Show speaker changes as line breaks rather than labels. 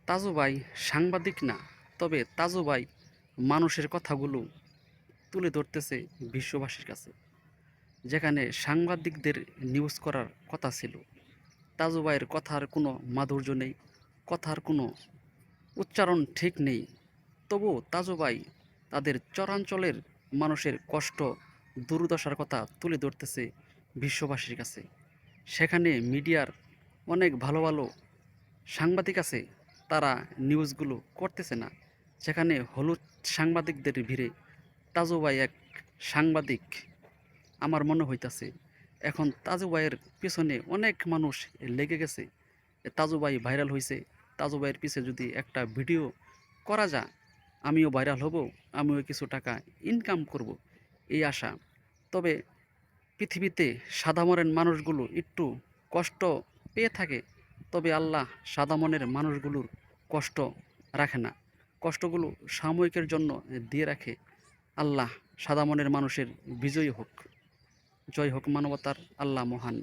তাজু ভাই সাংবাদিক না, তবে তাজু ভাই মানুষের কথাগুলো তুলে ধরতেছে বিশ্ববাসীর কাছে। যেখানে সাংবাদিকদের নিউজ করার কথা ছিল, তাজু ভাইয়ের কথার কোনো মাধুর্য নেই, কথার কোনো উচ্চারণ ঠিক নেই। তবুও তাজু ভাই তাদের চরাঞ্চলের মানুষের কষ্ট, দুর্দশার কথা তুলে ধরতেছে বিশ্ববাসীর কাছে। সেখানে মিডিয়ার অনেক ভালো ভালো সাংবাদিক আছে, তারা নিউজগুলো করতেছে না। সেখানে হলুদ সাংবাদিকদের ভিড়ে তাজু ভাই এক সাংবাদিক আমার মনে হইতাছে। এখন তাজু ভাইয়ের পিছনে অনেক মানুষ লেগে গেছে। তাজু ভাই ভাইরাল হয়েছে, তাজু ভাইয়ের পিছে যদি একটা ভিডিও করা যায়, আমিও ভাইরাল হব, আমিও কিছু টাকা ইনকাম করব, এই আশা। তবে পৃথিবীতে সাদা মনের মানুষগুলো একটু কষ্ট পেয়ে থাকে, তবে আল্লাহ সাদা মনের মানুষগুলোর কষ্ট রাখে না, কষ্টগুলো সাময়িকের জন্য দিয়ে রাখে। আল্লাহ সাদা মনের মানুষের বিজয়ী হোক, জয় হোক মানবতার, আল্লাহ মহান।